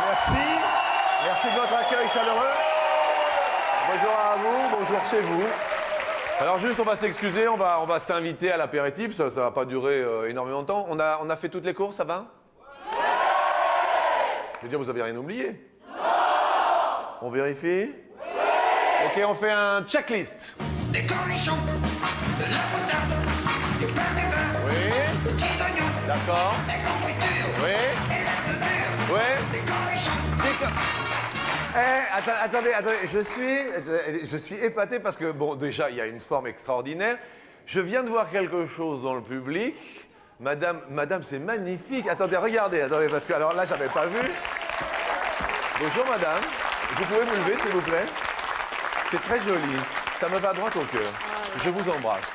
Merci. Merci de votre accueil chaleureux. Bonjour à vous, bonjour chez vous. Alors juste, on va s'excuser, on va s'inviter à l'apéritif, ça va pas durer énormément de temps. On a fait toutes les courses, ça va? Je veux dire, vous avez rien oublié? Non. On vérifie? Oui. Ok, on fait un checklist. Des cornichons, de la moutarde, du pain de beurre, Oui. des petits oignons, D'accord. des confitures, Oui. et la soudure, Oui. des cornichons. Attendez, je suis épaté parce que, bon, déjà, il y a une forme extraordinaire. Je viens de voir quelque chose dans le public. Madame, c'est magnifique. Attendez, regardez, parce que, alors là, j'avais pas vu. Bonjour, madame. Vous pouvez me lever, s'il vous plaît? C'est très joli. Ça me va droit au cœur. Je vous embrasse.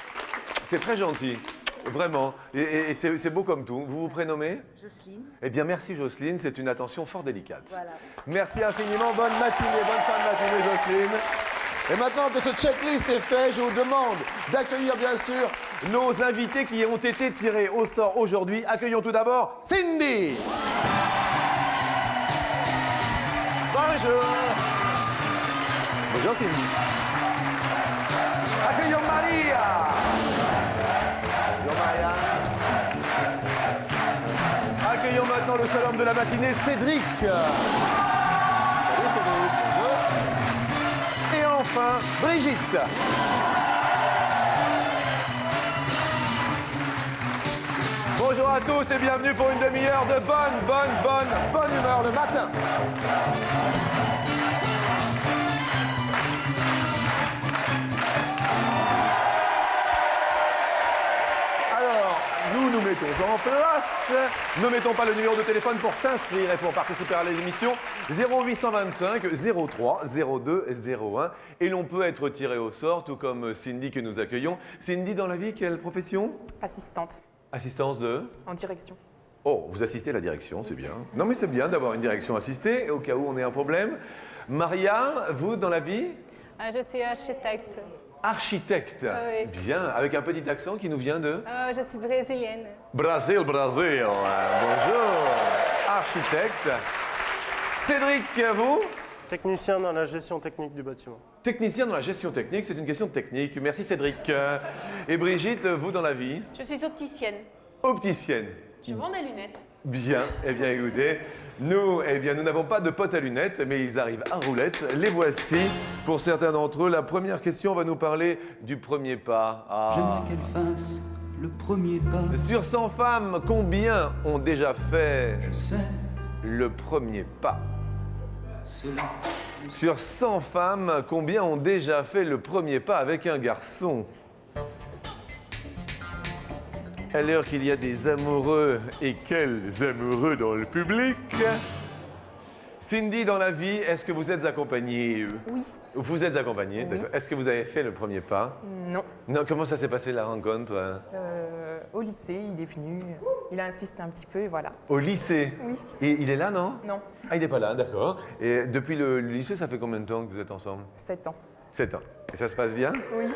C'est très gentil. Vraiment. Et c'est beau comme tout. Vous vous prénommez? Jocelyne. Eh bien, merci Jocelyne. C'est une attention fort délicate. Voilà. Merci infiniment. Bonne matinée, bonne fin de matinée, Jocelyne. Et maintenant que ce checklist est fait, je vous demande d'accueillir bien sûr nos invités qui ont été tirés au sort aujourd'hui. Accueillons tout d'abord Cindy. Bonjour. Bonjour Cindy. Accueillons Maria. Bonjour Maria. Accueillons maintenant le seul homme de la matinée, Cédric. Salut Cédric. Bonjour. Et enfin, Brigitte. Bonjour à tous et bienvenue pour une demi-heure de bonne humeur le matin. Alors, nous mettons en place. Ne mettons pas le numéro de téléphone pour s'inscrire et pour participer à l'émission. 0825 03 02 01. Et l'on peut être tiré au sort, tout comme Cindy que nous accueillons. Cindy, dans la vie, quelle profession? Assistante Assistance de? en direction. Oh, vous assistez à la direction, c'est bien. Non, mais c'est bien d'avoir une direction assistée, au cas où on ait un problème. Maria, vous, dans la vie? Je suis architecte. Architecte. Oui. Bien, avec un petit accent qui nous vient de? Je suis brésilienne. Brasil. Bonjour. Architecte. Cédric, vous? Technicien dans la gestion technique du bâtiment. Technicien dans la gestion technique, c'est une question de technique. Merci Cédric. Et Brigitte, vous dans la vie? Je suis opticienne. Opticienne. Je vends des lunettes. Bien, eh bien écoutez, nous n'avons pas de potes à lunettes, mais ils arrivent à roulettes. Les voici. Pour certains d'entre eux, la première question va nous parler du premier pas. J'aimerais qu'elle fasse le premier pas. Sur 100 femmes, combien ont déjà fait Je sais le premier pas? cela. Sur 100 femmes, combien ont déjà fait le premier pas avec un garçon? À l'heure qu'il y a des amoureux, et quels amoureux dans le public? Cindy, dans la vie, est-ce que vous êtes accompagnée? Oui. Vous êtes accompagnée, Oui. d'accord. Est-ce que vous avez fait le premier pas? Non. Non, comment ça s'est passé la rencontre? Au lycée, il est venu, il a insisté un petit peu et voilà. Au lycée? Oui. Et il est là, non? Non, Ah, il n'est pas là, d'accord. Et depuis le lycée, ça fait combien de temps que vous êtes ensemble? 7 ans. 7 ans. Et ça se passe bien? Oui.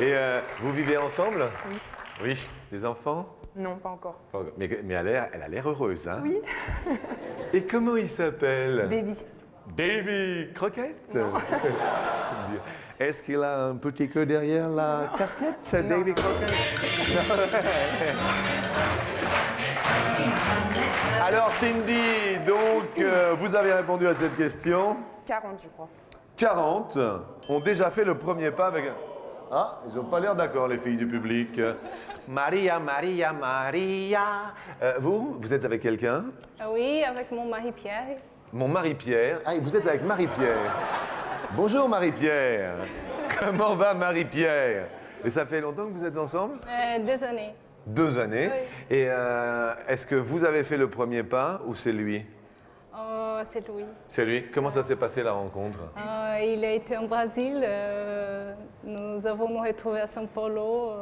Et vous vivez ensemble? Oui. Oui. Des enfants? Non, pas encore. Pas encore. Mais elle a l'air heureuse, hein? Oui. Et comment il s'appelle? Davy. Davy Croquette? Est-ce qu'il a un petit queue derrière la casquette, Davy Croquette? Alors Cindy, donc vous avez répondu à cette question. 40, je crois. 40 ont déjà fait le premier pas avec... Ah, ils n'ont pas l'air d'accord, les filles du public. Maria. Vous êtes avec quelqu'un? Oui, avec mon mari Pierre. Mon Marie-Pierre. Ah, vous êtes avec Marie-Pierre. Bonjour Marie-Pierre. Comment va Marie-Pierre? Et ça fait longtemps que vous êtes ensemble? 2 années. 2 années. Oui. Et est-ce que vous avez fait le premier pas ou c'est lui? C'est lui. C'est lui. Comment ça s'est passé la rencontre? Il a été en Brésil. Nous avons nous retrouvé à São Paulo.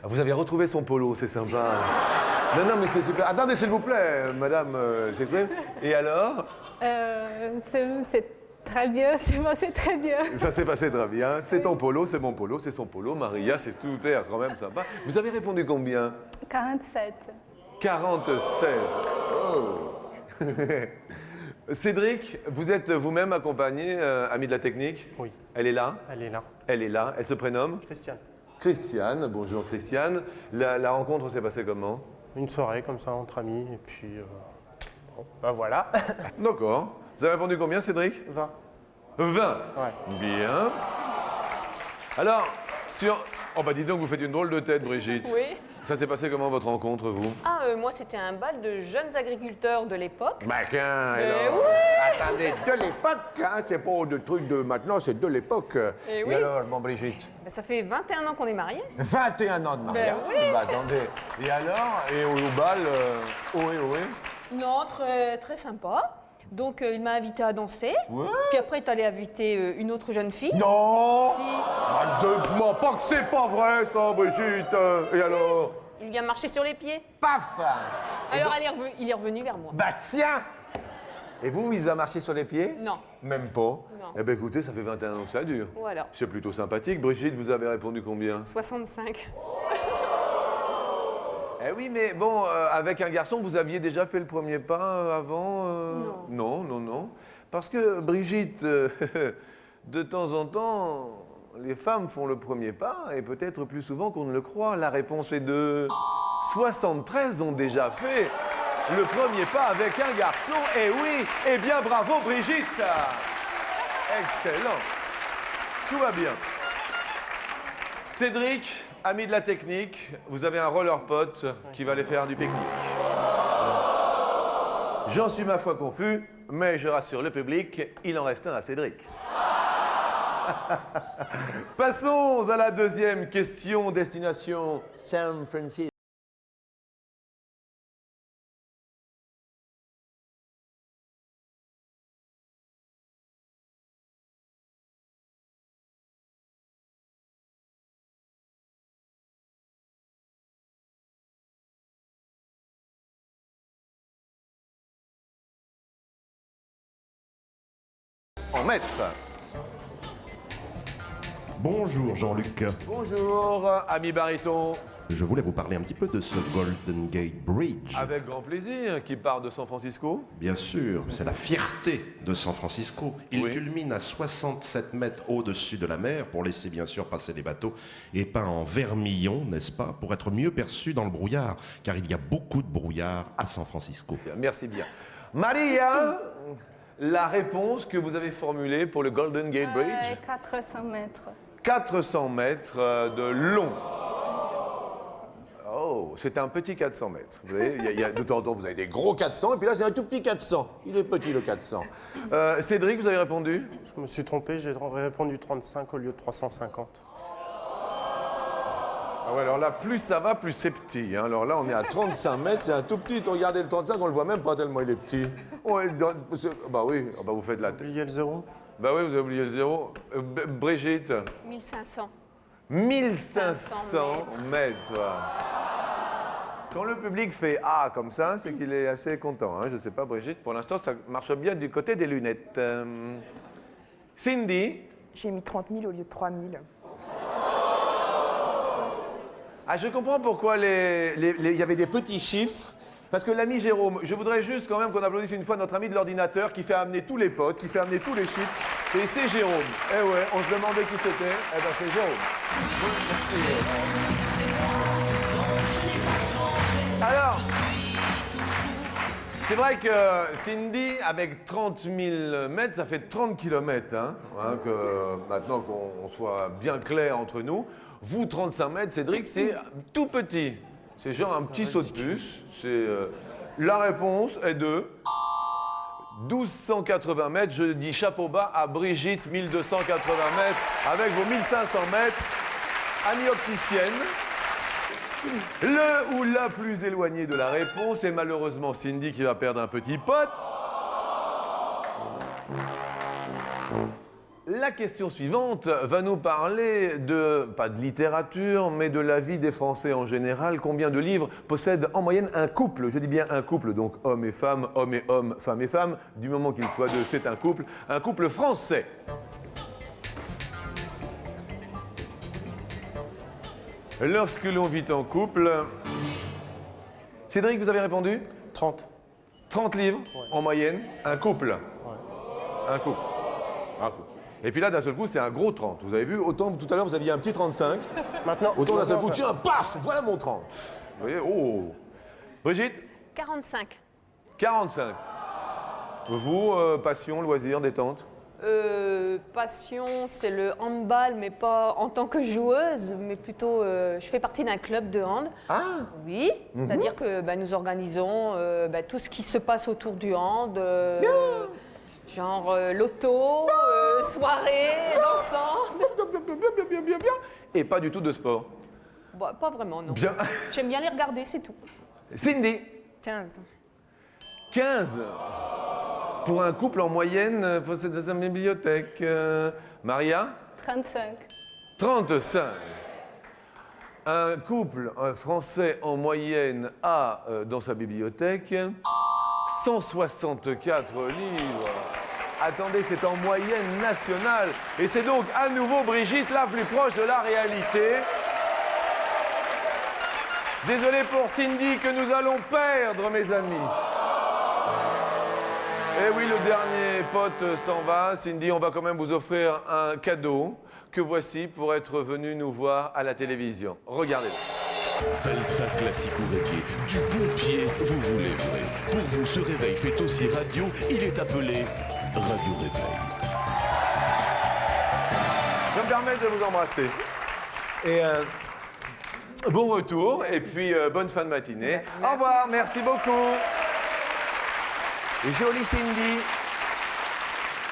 Ah, vous avez retrouvé son polo, c'est sympa. Non, mais c'est super. Attendez, s'il vous plaît, madame, s'il vous plaît. Et alors? C'est très bien, c'est passé très bien. Ça s'est passé très bien. C'est ton polo, c'est mon polo, c'est son polo. Maria, c'est super, quand même sympa. Vous avez répondu combien? 47. 47. Oh. Cédric, vous êtes vous-même accompagné, ami de la technique? Oui, Elle est là? elle est là. Elle est là. Elle se prénomme? Christiane. Christiane. Bonjour Christiane. La rencontre s'est passée comment? Une soirée comme ça entre amis, et puis... bon, ben voilà. D'accord. Vous avez répondu combien, Cédric? 20. 20. Ouais. Bien. Alors, sur... Oh bah dis donc, vous faites une drôle de tête, Brigitte. Oui. Ça s'est passé comment, votre rencontre, vous? Moi, c'était un bal de jeunes agriculteurs de l'époque. Bah, qu'un, Attendez, de l'époque, hein, c'est pas de trucs de maintenant, c'est de l'époque. Eh Et oui. alors, mon Brigitte? Ben, ça fait 21 ans qu'on est mariés. 21 ans de mariage. oui. Bah, attendez. Et alors? Et au bal, ohé. Non, très, très sympa. Donc, il m'a invité à danser. Ouais. Puis après, il est allé inviter une autre jeune fille. Non! Si. Ah, demande pas que c'est pas vrai, ça, Brigitte. Et alors? Il vient marcher sur les pieds. Paf! Alors, il est revenu vers moi. Bah, tiens! Et vous, il a marché sur les pieds? Non. Même pas. Non. Eh ben écoutez, ça fait 21 ans que ça dure. Voilà. C'est plutôt sympathique. Brigitte, vous avez répondu combien? 65. Eh oui, mais bon, avec un garçon, vous aviez déjà fait le premier pas avant Non. Non. Parce que Brigitte, de temps en temps, les femmes font le premier pas, et peut-être plus souvent qu'on ne le croit. La réponse est de 73 ont déjà fait le premier pas avec un garçon. Eh oui, eh bien bravo Brigitte. Excellent. Tout va bien. Cédric, ami de la technique, vous avez un roller pote qui va aller faire du pique-nique. J'en suis ma foi confus, mais je rassure le public, il en reste un à Cédric. Passons à la deuxième question, destination San Francisco. En mètres. Bonjour Jean-Luc. Bonjour, ami baryton. Je voulais vous parler un petit peu de ce Golden Gate Bridge. Avec grand plaisir, qui part de San Francisco. Bien sûr, c'est la fierté de San Francisco. Il Oui. culmine à 67 mètres au-dessus de la mer pour laisser bien sûr passer les bateaux et peint en vermillon, n'est-ce pas, pour être mieux perçu dans le brouillard, car il y a beaucoup de brouillard à San Francisco. Merci bien. Maria, la réponse que vous avez formulée pour le Golden Gate Bridge, 400 mètres. 400 mètres de long. Oh, c'est un petit 400 mètres. Vous voyez, il y a de temps en temps, vous avez des gros 400, et puis là, c'est un tout petit 400. Il est petit, le 400. Cédric, vous avez répondu? Je me suis trompé, j'ai répondu 35 au lieu de 350. Ah ouais, alors là, plus ça va, plus c'est petit. Hein. Alors là, on est à 35 mètres, c'est un tout petit. Regardez le 35, on le voit même pas tellement il est petit. Bah oui, ah bah vous faites la tête. Oubliez le zéro? Bah oui, vous avez oublié le zéro. Brigitte? 1500. 1500 mètres. Quand le public fait A comme ça, c'est qu'il est assez content. Hein. Je ne sais pas, Brigitte, pour l'instant, ça marche bien du côté des lunettes. Cindy? J'ai mis 30 000 au lieu de 3 000. Ah, je comprends pourquoi il y avait des petits chiffres. Parce que l'ami Jérôme, je voudrais juste quand même qu'on applaudisse une fois notre ami de l'ordinateur qui fait amener tous les potes, qui fait amener tous les chiffres. Et c'est Jérôme. Eh ouais, on se demandait qui c'était. Eh ben c'est Jérôme. Alors, c'est vrai que Cindy, avec 30 000 mètres, ça fait 30 km. Maintenant qu'on soit bien clair entre nous. Vous, 35 mètres, Cédric, c'est tout petit. C'est genre un petit saut de puce. La réponse est de 1280 mètres. Je dis chapeau bas à Brigitte, 1280 mètres, avec vos 1500 mètres. Amie opticienne. Le ou la plus éloigné de la réponse est malheureusement Cindy qui va perdre un petit pote. La question suivante va nous parler pas de littérature, mais de la vie des Français en général. Combien de livres possède en moyenne un couple? Je dis bien un couple, donc homme et femme, femme et femme. Du moment qu'il soit deux, c'est un couple français. Lorsque l'on vit en couple... Cédric, vous avez répondu? 30. 30 livres en moyenne, un couple. Un couple. Un couple. Et puis là, d'un seul coup, c'est un gros 30. Vous avez vu, autant tout à l'heure, vous aviez un petit 35. Maintenant, Autant d'un seul maintenant, coup, tiens, paf, voilà mon 30. Vous voyez, oh. Brigitte, 45. 45. Vous, passion, loisir, détente? Passion, c'est le handball, mais pas en tant que joueuse, mais plutôt, je fais partie d'un club de hand. Ah. Oui, c'est-à-dire que nous organisons tout ce qui se passe autour du hand, genre loto, soirée, dansant. Bien. Et pas du tout de sport. Bah, pas vraiment, non. Bien. J'aime bien les regarder, c'est tout. Cindy, 15. 15. Pour un couple en moyenne, faut c'est dans une bibliothèque. Maria, 35. 35. Un couple français en moyenne a dans sa bibliothèque 164 livres. Attendez, c'est en moyenne nationale. Et c'est donc à nouveau Brigitte la plus proche de la réalité. Désolé pour Cindy que nous allons perdre, mes amis. Eh oui, le dernier pote s'en va. Cindy, on va quand même vous offrir un cadeau que voici pour être venu nous voir à la télévision. Regardez-le. Salsa classico reggae, du bon pied, vous voulez vrai. Pour vous, ce réveil fait aussi radio, il est appelé Radio Réveil. Je me permets de vous embrasser. Et bon retour, et puis bonne fin de matinée. Au revoir, merci beaucoup. Et jolie Cindy.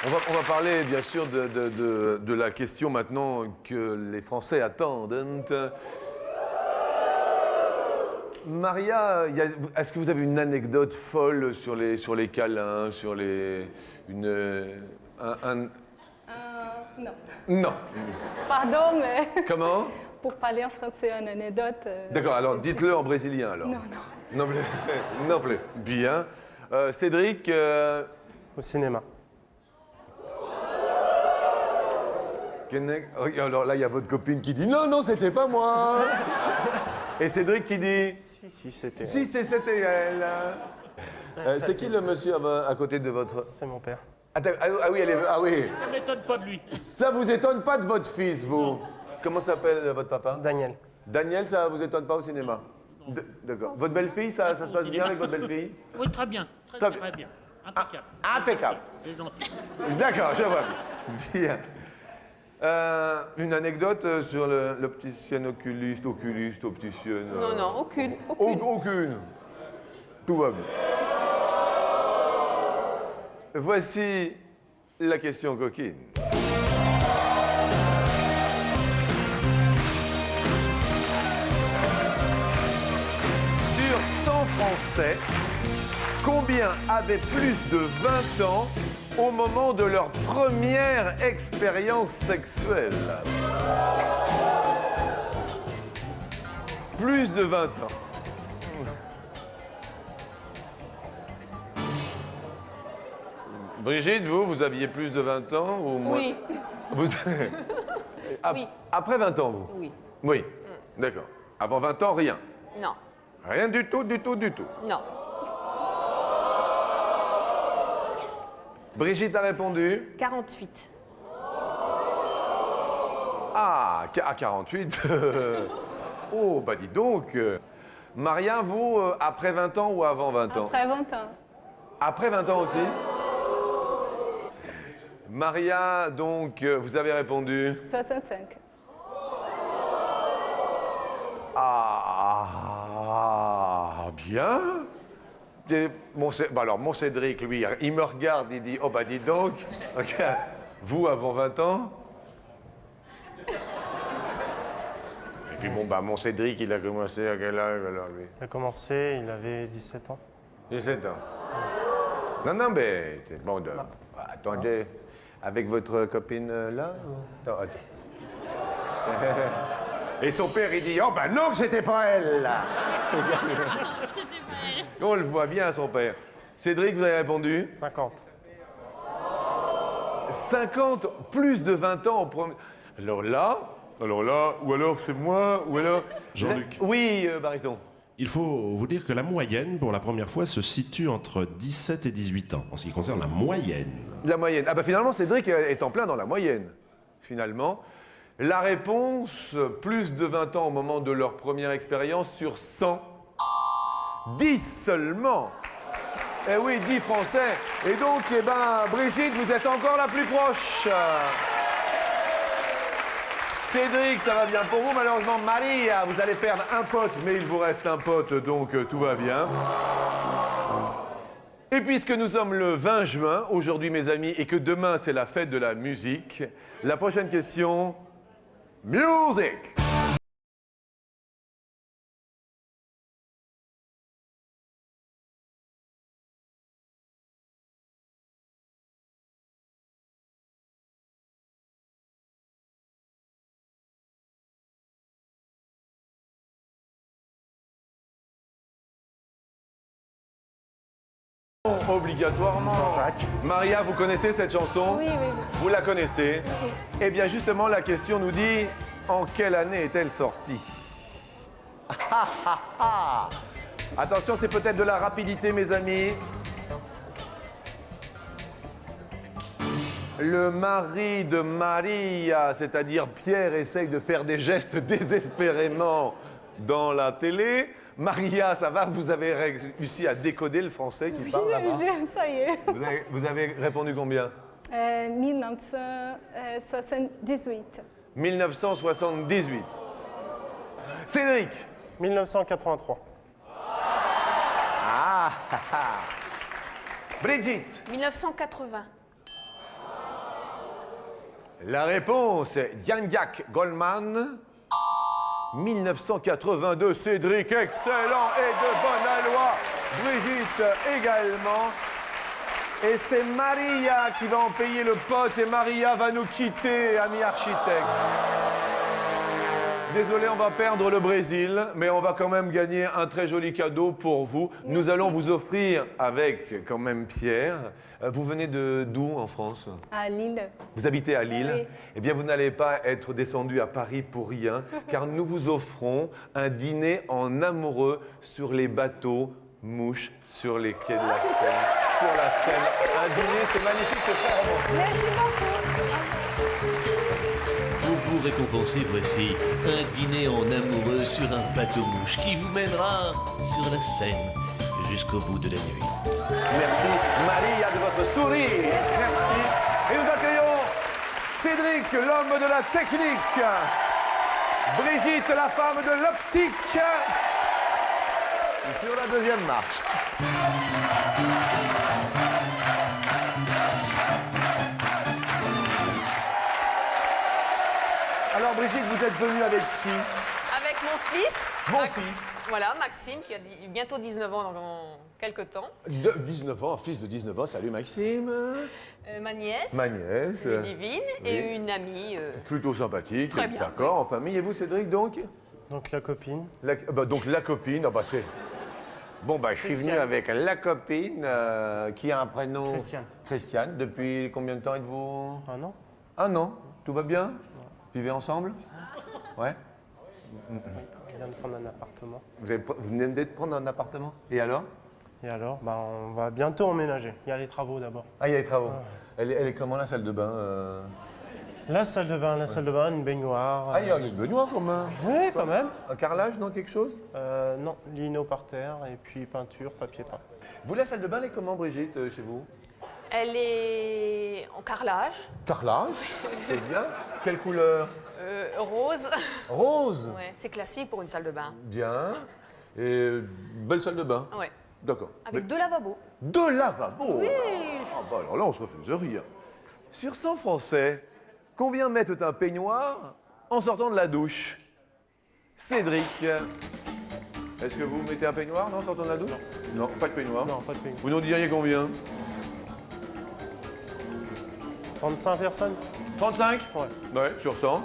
On va parler bien sûr de la question maintenant que les Français attendent. Maria, est-ce que vous avez une anecdote folle sur les câlins, sur les... Non. Non. Pardon, mais Comment? pour parler en français, une anecdote. D'accord, alors dites-le en brésilien alors. Non. Non plus. Non plus. Bien. Cédric, au cinéma. alors là, il y a votre copine qui dit non, c'était pas moi. Et Cédric qui dit Si, c'était. si, c'était elle. C'est qui le monsieur à côté de votre... C'est mon père. Ah oui, elle est... Ah oui. Ça m'étonne pas de lui. Ça vous étonne pas de votre fils, vous? Comment s'appelle votre papa? Daniel. Daniel, ça vous étonne pas au cinéma? D'accord. Votre belle-fille, ça se passe bien avec votre belle-fille? Oui, très bien. Très bien. Impeccable. Impeccable. C'est gentil. D'accord, je vois. Bien. Une anecdote sur l'opticienne oculiste, opticienne... Non, aucune. Aucune. Tout va bien. Voici la question coquine. Sur 100 Français, combien avaient plus de 20 ans au moment de leur première expérience sexuelle? Plus de 20 ans. Brigitte, vous aviez plus de 20 ans ou moins? Oui. Vous... Oui. Après 20 ans, vous? Oui. Oui, d'accord. Avant 20 ans, rien? Non. Rien du tout. Non. Brigitte a répondu? 48. Ah, à 48. Oh, bah dis donc. Maria, vous, après 20 ans ou avant 20 ans? Après 20 ans. Après 20 ans aussi? Maria, donc, vous avez répondu? 65. Ah, bien. Et alors, mon Cédric, lui, il me regarde, il dit, oh bah dis donc, ok, vous, avant 20 ans? Et puis mon Cédric, il a commencé à quel âge alors, lui? Il a commencé, il avait 17 ans. 17 ans. Non, mais, c'est bon, attendez, avec votre copine là? Attends. Et son père, il dit, oh ben non, que c'était pas elle, là. On le voit bien, son père. Cédric, vous avez répondu? 50. 50, plus de 20 ans au premier... Alors là, ou alors c'est moi, ou alors... Jean-Luc. Oui, baryton. Il faut vous dire que la moyenne, pour la première fois, se situe entre 17 et 18 ans, en ce qui concerne la moyenne. La moyenne. Ah bah finalement, Cédric est en plein dans la moyenne, finalement. La réponse, plus de 20 ans au moment de leur première expérience sur 100. 10 seulement. Eh oui, 10 Français. Et donc, eh ben, Brigitte, vous êtes encore la plus proche. Cédric, ça va bien pour vous. Malheureusement, Maria, vous allez perdre un pote, mais il vous reste un pote, donc tout va bien. Et puisque nous sommes le 20 juin, aujourd'hui, mes amis, et que demain, c'est la fête de la musique, la prochaine question, music! Obligatoirement. Jean-Jacques. Maria, vous connaissez cette chanson? Oui, oui. Vous la connaissez? Eh bien, justement, la question nous dit en quelle année est-elle sortie? Attention, c'est peut-être de la rapidité, mes amis. Le mari de Maria, c'est-à-dire Pierre, essaye de faire des gestes désespérément dans la télé. Maria, ça va? Vous avez réussi à décoder le français qui parle là-bas? Ça y est. Vous avez répondu combien? 1978. 1978. Cédric. 1983. Ah, Brigitte. 1980. La réponse est Jean-Jacques Goldman. 1982, Cédric, excellent et de bonne aloi. Brigitte également. Et c'est Maria qui va en payer le pote et Maria va nous quitter, ami architecte. Désolé, on va perdre le Brésil, mais on va quand même gagner un très joli cadeau pour vous. Nous allons vous offrir avec quand même Pierre. Vous venez d'où en France? À Lille. Vous habitez à Lille? Oui. Eh bien, vous n'allez pas être descendu à Paris pour rien, car nous vous offrons un dîner en amoureux sur les bateaux mouches sur les quais de la Seine. Sur la Seine. Un dîner, c'est magnifique, c'est très romantique. Merci beaucoup. Pour vous récompenser, voici un dîner en amoureux sur un bateau-mouche qui vous mènera sur la Seine jusqu'au bout de la nuit. Merci Maria de votre sourire. Merci. Et nous accueillons Cédric, l'homme de la technique. Brigitte, la femme de l'optique. Sur la deuxième marche. Alors Brigitte, vous êtes venue avec qui? Avec mon fils. Mon fils. Voilà, Maxime, qui a bientôt 19 ans dans quelques temps. 19 ans, fils de 19 ans. Salut Maxime. Ma nièce. Ma nièce. Ludivine. Oui. Et une amie. Plutôt sympathique. Très bien, D'accord, en famille. Et vous Cédric donc? Donc la copine. Donc la copine, ah bah c'est... Bon bah je suis venu Christiane. avec la copine qui a un prénom... Christiane. Christiane. Depuis combien de temps êtes-vous? Un an. Un an. Tout va bien? Vivez ensemble? Ouais. On vient de prendre un appartement. Vous venez de prendre un appartement? Et alors? Et alors, bah, on va bientôt emménager. Il y a les travaux d'abord. Ah, il y a les travaux. Elle est comment la salle de bain La salle de bain, une baignoire. Ah, il y a une baignoire quand même. Oui, quand même. Un carrelage, non, quelque chose? Non, lino par terre et puis peinture, papier peint. Vous, la salle de bain, elle est comment, Brigitte, chez vous? Elle est en carrelage. Carrelage, c'est bien. Quelle couleur? Rose. Rose. Ouais, c'est classique pour une salle de bain. Bien. Et belle salle de bain. Ouais. D'accord. Avec 2 lavabos. 2 lavabos. Oui. Ah bah alors là, on se refuse de rire. Sur 100 Français, combien mettent un peignoir en sortant de la douche? Cédric. Est-ce que vous mettez un peignoir en sortant de la douche? Non, pas de peignoir. Non, pas de peignoir. Vous nous diriez combien? 35 personnes. 35? Ouais, sur 100.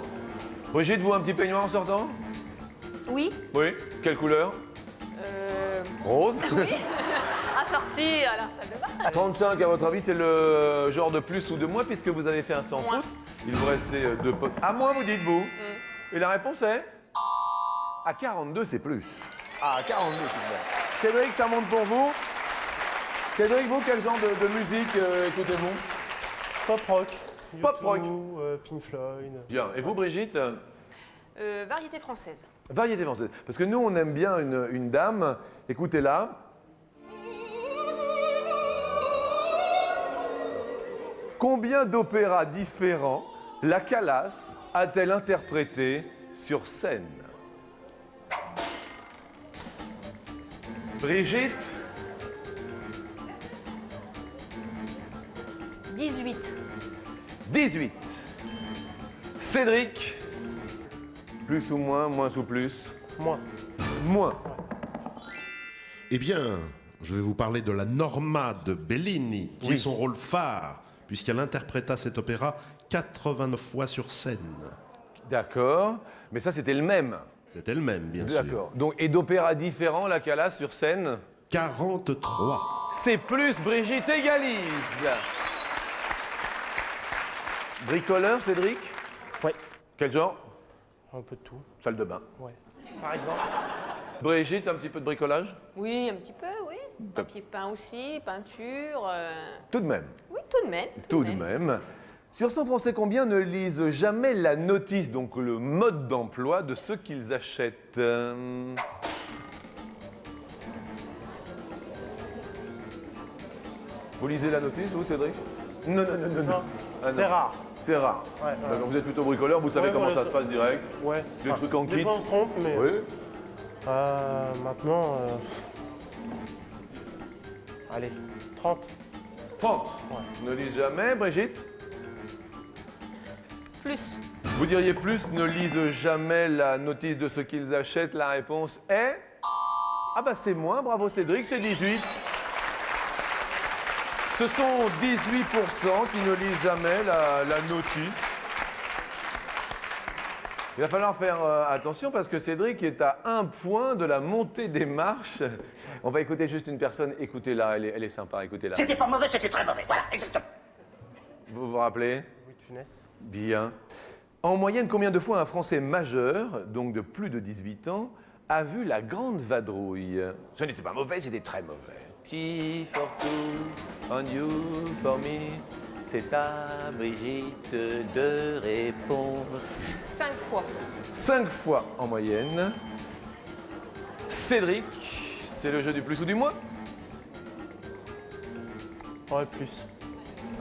Brigitte, vous, un petit peignoir en sortant? Oui. Oui. Quelle couleur? Rose. Oui. Assorti à la salle de bain. 35, à votre avis, c'est le genre de plus ou de moins, puisque vous avez fait un sans Moins. faute. Il vous restait 2 potes. À moins, vous dites-vous. Et la réponse est? À 42, c'est plus. Ah, 42 tout de même. Cédric, ça monte pour vous. Cédric, vous, quel genre de musique écoutez-vous? Pop rock. Pop rock. U2, Pink Floyd. Bien. Et vous, Brigitte? Variété française. Variété française. Parce que nous, on aime bien une dame. Écoutez-la. Combien d'opéras différents la Calas a-t-elle interprété sur scène? Brigitte? 18. 18. Cédric? Plus ou moins, moins ou plus? Moins. Moins. Eh bien, je vais vous parler de la Norma de Bellini, qui est son rôle phare, puisqu'elle interpréta cet opéra 89 fois sur scène. D'accord. Mais ça, c'était le même. C'était le même, bien sûr. D'accord. Donc, et d'opéras différents, la Calas sur scène? 43. C'est plus, Brigitte égalise. Bricoleur, Cédric? Ouais. Quel genre? Un peu de tout. Salle de bain. Ouais. Par exemple. Brigitte, un petit peu de bricolage? Oui, un petit peu, oui. Papier peint aussi, peinture. Tout de même. Oui, tout de même. Tout de même. Sur 100 Français, combien ne lisent jamais la notice, donc le mode d'emploi de ce qu'ils achètent? Vous lisez la notice, vous, Cédric? Non. Non. Ah, C'est non. rare. C'est rare. Ouais, ouais. Donc vous êtes plutôt bricoleur, vous savez Ouais, comment voilà, ça se passe direct? Ouais. Des trucs en Des kit? fois, on se trompe, mais. Oui. Maintenant. Allez, 30. 30. Ne lisent jamais, Brigitte? Plus. Vous diriez plus, ne lisent jamais la notice de ce qu'ils achètent. La réponse est... Ah bah c'est moins, bravo Cédric, c'est 18. Ce sont 18% qui ne lisent jamais la notice. Il va falloir faire attention parce que Cédric est à 1 point de la montée des marches. On va écouter juste une personne, écoutez-la, elle est sympa, écoutez-la. C'était pas mauvais, c'était très mauvais. Voilà, exactement. Vous vous rappelez? Louis de Funès. Bien. En moyenne, combien de fois un Français majeur, donc de plus de 18 ans, a vu la Grande Vadrouille? Ce n'était pas mauvais, c'était très mauvais. T for two, and you for me. C'est à Brigitte de répondre. 5 fois. 5 fois en moyenne. Cédric, c'est le jeu du plus ou du moins? Ouais, plus.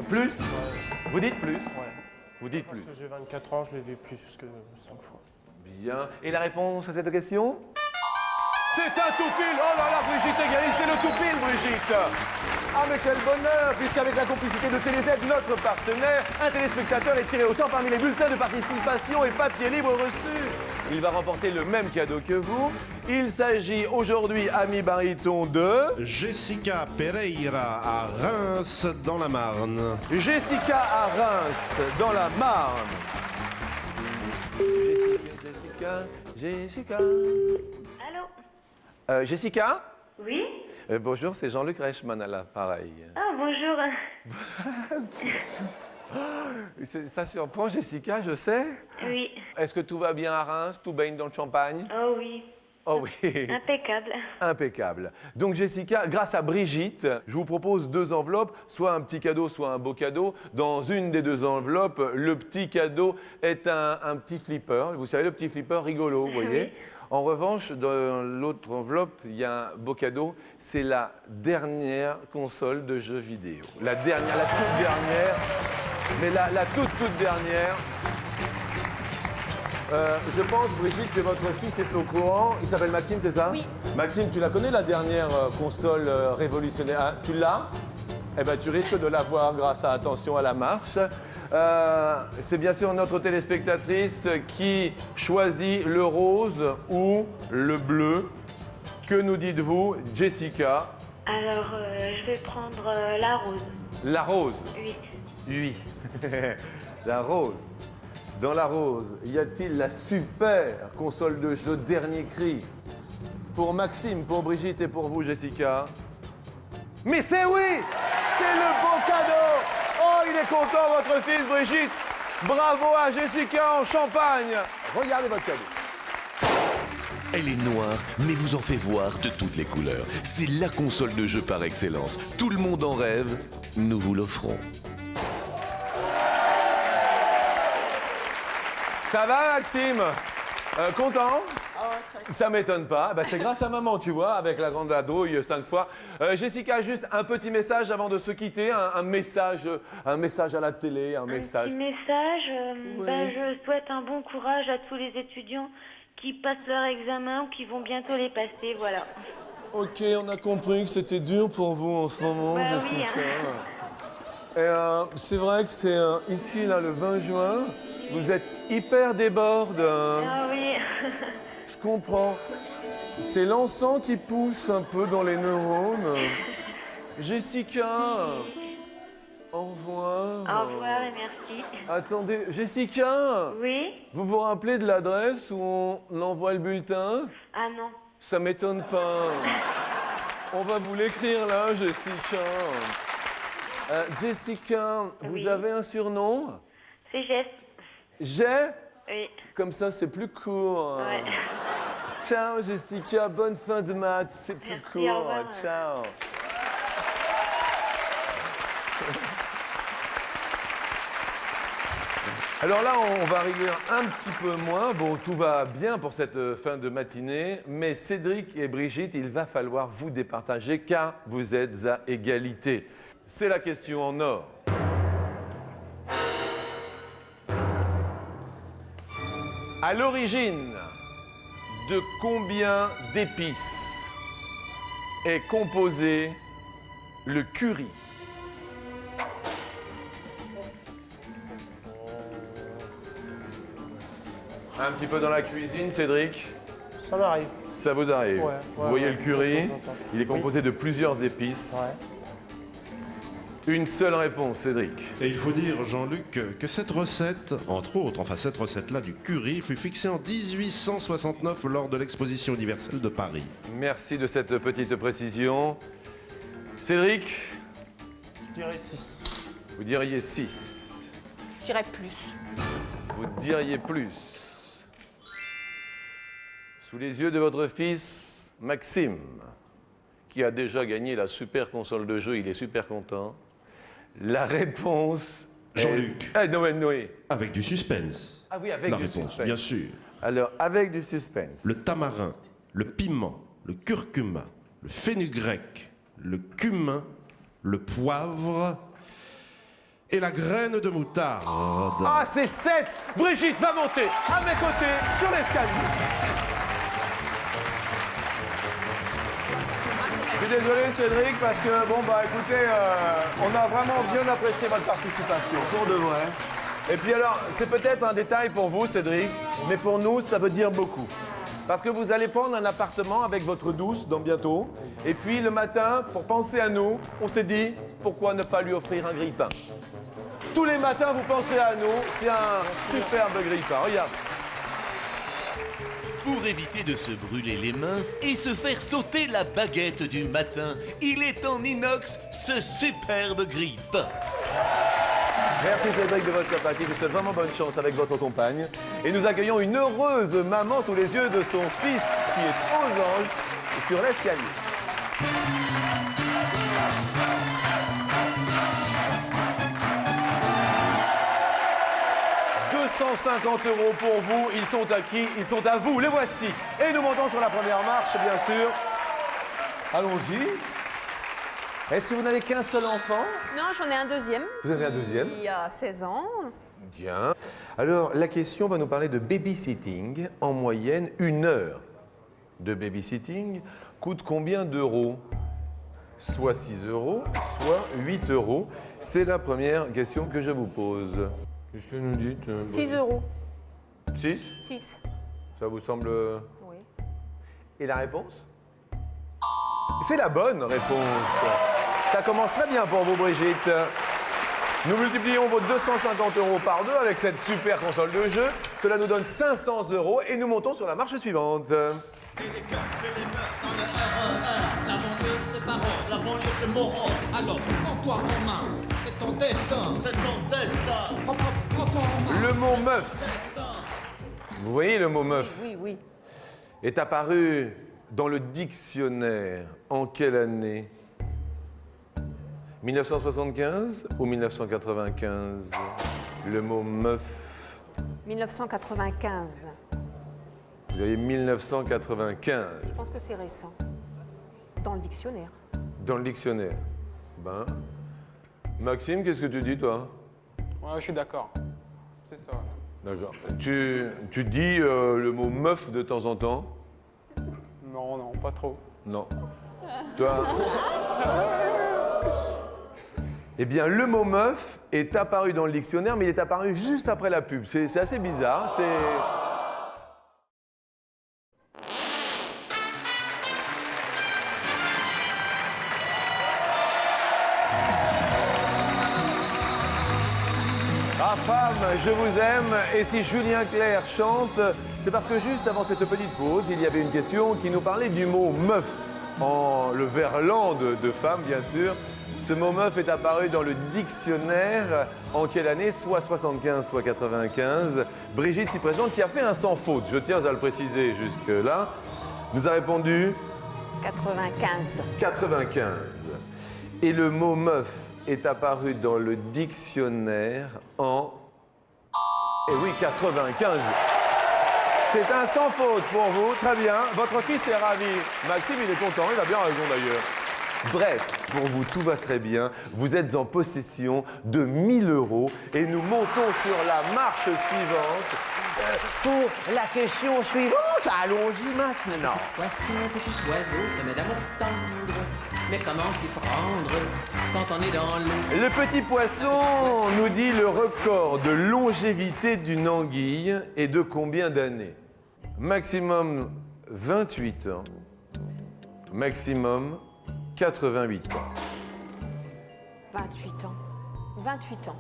Plus? Ouais. Vous dites plus? Ouais. Vous dites Parce plus. que j'ai 24 ans, je l'ai vu plus que 5 fois. Bien. Et la réponse à cette question? C'est un tout pile. Oh là là, Brigitte égalise, c'est le tout pile, Brigitte. Ah mais quel bonheur, puisqu'avec la complicité de TéléZ, notre partenaire, un téléspectateur est tiré au sort parmi les bulletins de participation et papier libre reçus. Il va remporter le même cadeau que vous. Il s'agit aujourd'hui, ami baryton, de... Jessica Pereira à Reims, dans la Marne. Jessica à Reims, dans la Marne. Jessica. Allô? Jessica? Oui? Bonjour, c'est Jean-Luc Reichmann à l'appareil. Ah, bonjour. Ça surprend, Jessica, je sais. Oui. Est-ce que tout va bien à Reims? Tout baigne dans le champagne? Oh oui. Oh oui. Impeccable. Impeccable. Donc Jessica, grâce à Brigitte, je vous propose 2 enveloppes, soit un petit cadeau, soit un beau cadeau. Dans une des 2 enveloppes, le petit cadeau est un petit flipper. Vous savez, le petit flipper rigolo, vous voyez. Oui. En revanche, dans l'autre enveloppe, il y a un beau cadeau. C'est la dernière console de jeux vidéo. La dernière, la toute dernière. Mais la toute dernière. Je pense, Brigitte, que votre fils est au courant. Il s'appelle Maxime, c'est ça? Oui. Maxime, tu la connais, la dernière console révolutionnaire? Ah, tu l'as? Eh bien, tu risques de l'avoir grâce à Attention à la marche. C'est bien sûr notre téléspectatrice qui choisit le rose ou le bleu. Que nous dites-vous, Jessica? Alors, je vais prendre la rose. La rose. Oui. Oui. La rose. Dans la rose, y a-t-il la super console de jeu dernier cri? Pour Maxime, pour Brigitte et pour vous, Jessica? Mais c'est oui! C'est le beau cadeau! Oh, il est content, votre fils, Brigitte! Bravo à Jessica en Champagne! Regardez votre cadeau. Elle est noire, mais vous en fait voir de toutes les couleurs. C'est la console de jeu par excellence. Tout le monde en rêve, nous vous l'offrons. Ça va, Maxime? Content? Ça m'étonne pas. Bah, c'est grâce à maman, tu vois, avec la grande vadrouille 5 fois. Jessica, juste un petit message avant de se quitter, un message à la télé, un message. Petit message, Oui. je souhaite un bon courage à tous les étudiants qui passent leur examen ou qui vont bientôt les passer, voilà. Ok, on a compris que c'était dur pour vous en ce moment, Bah oui, Jessica. hein. Et c'est vrai que c'est ici, là, le 20 juin, vous êtes hyper déborde. Ah oui. Je comprends. C'est l'encens qui pousse un peu dans les neurones. Jessica, au revoir. Au revoir et merci. Attendez, Jessica, Oui? vous vous rappelez de l'adresse où on envoie le bulletin? Ah non. Ça m'étonne pas. On va vous l'écrire là, Jessica. Jessica, vous Oui. avez un surnom? C'est Jess. J'ai? Oui. Comme ça, c'est plus court. Ouais. Ciao, Jessica. Bonne fin de maths. C'est plus Merci, court. au revoir. Ciao. Alors là, on va rire un petit peu moins. Bon, tout va bien pour cette fin de matinée, mais Cédric et Brigitte, il va falloir vous départager car vous êtes à égalité. C'est la question en or. À l'origine, de combien d'épices est composé le curry? Un petit peu dans la cuisine, Cédric? Ça m'arrive. Ça vous arrive? Ouais, Vous ouais, voyez ouais, le curry? de temps en temps. Il est composé de plusieurs épices. Ouais. Une seule réponse, Cédric. Et il faut dire, Jean-Luc, que cette recette, entre autres, enfin cette recette-là du curry, fut fixée en 1869 lors de l'exposition universelle de Paris. Merci de cette petite précision. Cédric, Je dirais 6. vous diriez 6. Je dirais plus. Vous diriez plus. Sous les yeux de votre fils, Maxime, qui a déjà gagné la super console de jeu, il est super content. La réponse... Jean-Luc. Ah, oui. Avec du suspense. Ah oui, avec La du réponse, suspense. bien sûr. Alors, avec du suspense. Le tamarin, le piment, le curcuma, le fenugrec, le cumin, le poivre et la graine de moutarde. Ah, c'est 7! Brigitte va monter à mes côtés sur l'escalier. Je suis désolé, Cédric, parce que, bon, bah écoutez, on a vraiment bien apprécié votre participation, pour de vrai. Et puis alors, c'est peut-être un détail pour vous, Cédric, mais pour nous, ça veut dire beaucoup. Parce que vous allez prendre un appartement avec votre douce dans bientôt. Et puis le matin, pour penser à nous, on s'est dit, pourquoi ne pas lui offrir un grille-pain? Tous les matins, vous penserez à nous. C'est un superbe grille-pain. Regarde. Pour éviter de se brûler les mains et se faire sauter la baguette du matin, il est en inox, ce superbe grille-pain. Merci Cédric de votre sympathie. Je vous souhaite vraiment bonne chance avec votre compagne. Et nous accueillons une heureuse maman sous les yeux de son fils qui est aux anges sur l'escalier. « 250 € pour vous, ils sont à qui? Ils sont à vous, les voici. Et nous montons sur la première marche, bien sûr. Allons-y. Est-ce que vous n'avez qu'un seul enfant? Non, j'en ai un deuxième. Vous avez un deuxième? Il a 16 ans. Bien. Alors, la question va nous parler de babysitting. En moyenne, 1 heure de babysitting coûte combien d'euros? Soit 6 €, soit 8 €. C'est la première question que je vous pose. Qu'est-ce que nous dites 6 euros. 6? 6. Ça vous semble... Oui. Et la réponse? C'est la bonne réponse. Ça commence très bien pour vous, Brigitte. Nous multiplions vos 250 € par 2 avec cette super console de jeu. Cela nous donne 500 € et nous montons sur la marche suivante. La banlieue c'est parole, la banlieue c'est morose. Alors prends-toi en main, c'est ton destin. C'est ton destin. Prends-toi en main. Le mot meuf. Vous voyez le mot meuf? Oui, oui. est apparu dans le dictionnaire en quelle année? 1975 ou 1995? Le mot meuf. 1995. Vous avez 1995 Je pense que c'est récent. Dans le dictionnaire. dans le dictionnaire. Ben. Maxime, qu'est-ce que tu dis, toi? Ouais, je suis d'accord. C'est ça. D'accord. Tu dis le mot meuf de temps en temps? Non, non, pas trop. Non. Toi? Eh bien, le mot meuf est apparu dans le dictionnaire, mais il est apparu juste après la pub. C'est assez bizarre. C'est. Ah femme, je vous aime. Et si Julien Clerc chante, c'est parce que juste avant cette petite pause, il y avait une question qui nous parlait du mot meuf. En le verlan de femme, bien sûr. Ce mot meuf est apparu dans le dictionnaire en quelle année? Soit 75, soit 95. Brigitte s'y présente, qui a fait un sans faute, je tiens à le préciser jusque-là, nous a répondu 95. 95. Et le mot meuf est apparu dans le dictionnaire en... Eh oui, 95. C'est un sans faute pour vous, très bien. Votre fils est ravi. Maxime, il est content, il a bien raison d'ailleurs. Bref, pour vous, tout va très bien. Vous êtes en possession de 1 000 € et nous montons sur la marche suivante. Pour la question suivante, allons-y maintenant. Voici un petit oiseau, se met d'amour tendre. Mais comment s'y prendre quand on est dans l'eau? Le petit poisson nous dit le record de longévité d'une anguille est de combien d'années? Maximum 28 ans, maximum 88 ans. 28 ans. 28 ans.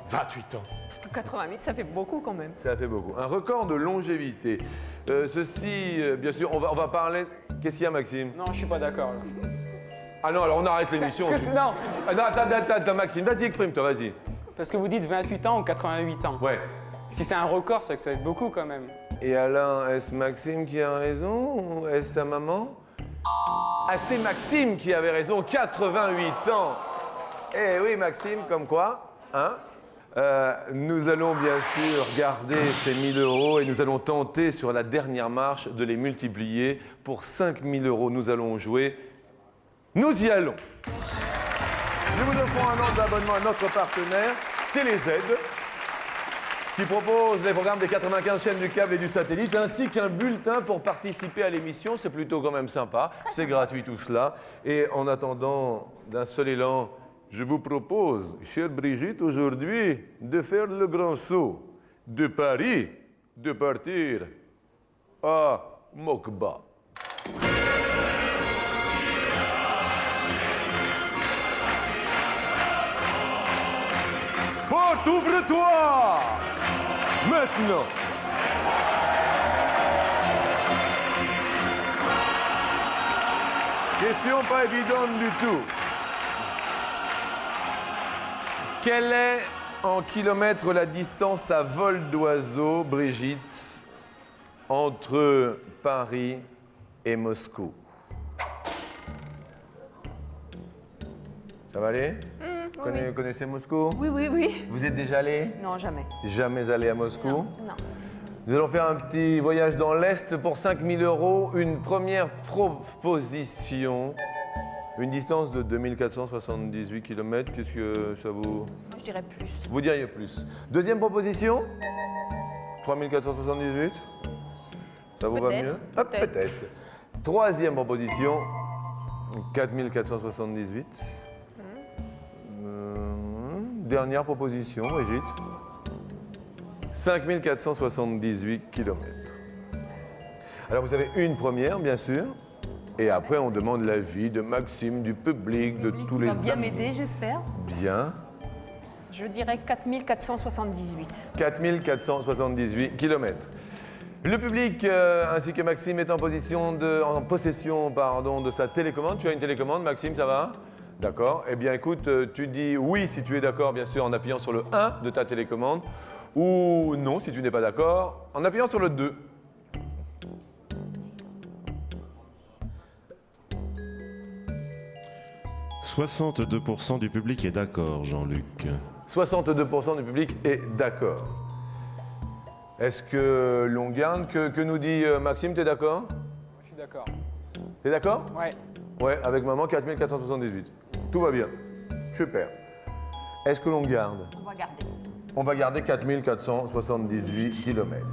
28 ans. Parce que 88, ça fait beaucoup quand même. Ça fait beaucoup. Un record de longévité. Ceci, bien sûr, on va parler... Qu'est-ce qu'il y a, Maxime? Non, je suis pas d'accord. Là. Ah non, alors on arrête l'émission. Non. Attends, Maxime, vas-y, exprime-toi, vas-y. Parce que vous dites 28 ans ou 88 ans. Ouais. Si c'est un record, c'est que ça va être beaucoup quand même. Et alors, est-ce Maxime qui a raison ou est-ce sa maman? Ah, c'est Maxime qui avait raison, 88 ans. Eh oui, Maxime, comme quoi, hein? Nous allons bien sûr garder ces 1 000 € et nous allons tenter sur la dernière marche de les multiplier pour 5 000 €. Nous allons jouer. Nous y allons. Nous vous offrons un an d'abonnement à notre partenaire, TéléZ, qui propose les programmes des 95 chaînes du câble et du satellite, ainsi qu'un bulletin pour participer à l'émission. C'est plutôt quand même sympa. C'est gratuit tout cela. Et en attendant d'un seul élan, je vous propose, chère Brigitte, aujourd'hui, de faire le grand saut de Paris, de partir à Mokba. Porte, ouvre-toi! Maintenant! Question pas évidente du tout. Quelle est en kilomètres la distance à vol d'oiseau, Brigitte, entre Paris et Moscou? Ça va aller? Vous connaissez Moscou? Oui, oui, oui. Vous êtes déjà allé? Non, jamais. Jamais allé à Moscou? Non. Nous allons faire un petit voyage dans l'Est pour 5 000 €. Une première proposition. Une distance de 2478 km. Qu'est-ce que ça vous... Je dirais plus. Vous diriez plus. Deuxième proposition? 3478. Ça vous va mieux? Ah, peut-être. Troisième proposition. 4478. Dernière proposition, Brigitte. 5478 km. Alors vous avez une première, bien sûr. Et après, on demande l'avis de Maxime, du public, de tous les... Il va bien m'aider, j'espère. Bien. Je dirais 4478. 4478 km. Le public, ainsi que Maxime, est en possession de sa télécommande. Tu as une télécommande, Maxime, ça va? D'accord. Eh bien, écoute, tu dis oui si tu es d'accord, bien sûr, en appuyant sur le 1 de ta télécommande. Ou non, si tu n'es pas d'accord, en appuyant sur le 2. 62% du public est d'accord, Jean-Luc. 62% du public est d'accord. Est-ce que l'on garde? Que nous dit Maxime, t'es d'accord? Je suis d'accord. T'es d'accord? Ouais. Ouais, avec maman, 4478. Tout va bien. Super. Est-ce que l'on garde? On va garder. On va garder 4478 km.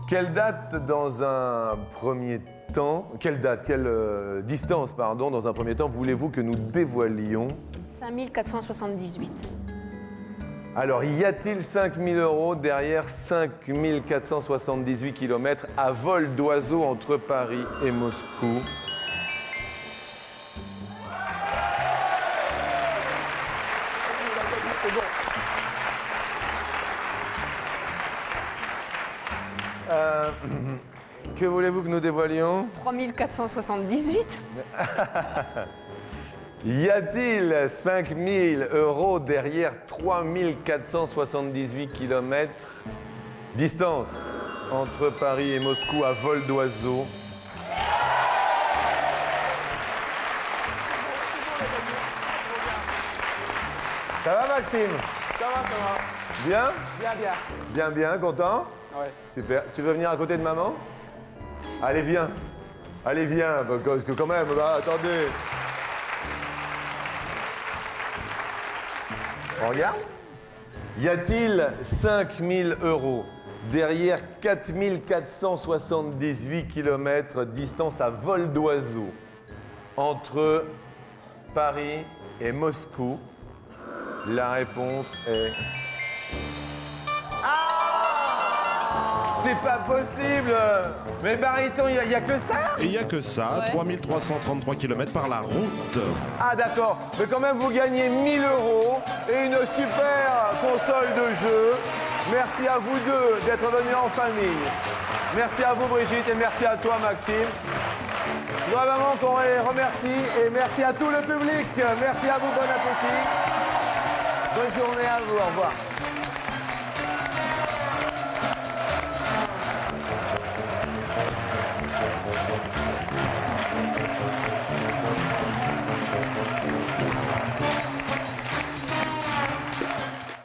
Quelle date dans un premier temps, quelle distance, pardon, dans un premier temps, voulez-vous que nous dévoilions? 5478. Alors, y a-t-il 5000 € derrière 5478 km à vol d'oiseau entre Paris et Moscou? C'est bon. Que voulez-vous que nous dévoilions? 3478. Y a-t-il 5000 € derrière 3478 km distance entre Paris et Moscou à vol d'oiseau? Ça va, Maxime? Ça va. Bien? Bien. Bien, content? Ouais. Super. Tu veux venir à côté de maman? Allez, viens. Allez, viens, parce que quand même, bah, attendez. On regarde? Y a-t-il 5000 € derrière 4478 km distance à vol d'oiseau entre Paris et Moscou? La réponse est... C'est pas possible! Mais Bariton, il n'y a que ça? Et il n'y a que ça, 3333 km par la route. Ah d'accord, mais quand même vous gagnez 1000 € et une super console de jeu. Merci à vous deux d'être venus en famille. Merci à vous Brigitte et merci à toi Maxime. Je voudrais vraiment qu'on les remercie et merci à tout le public. Merci à vous, bon appétit. Bonne journée à vous, au revoir.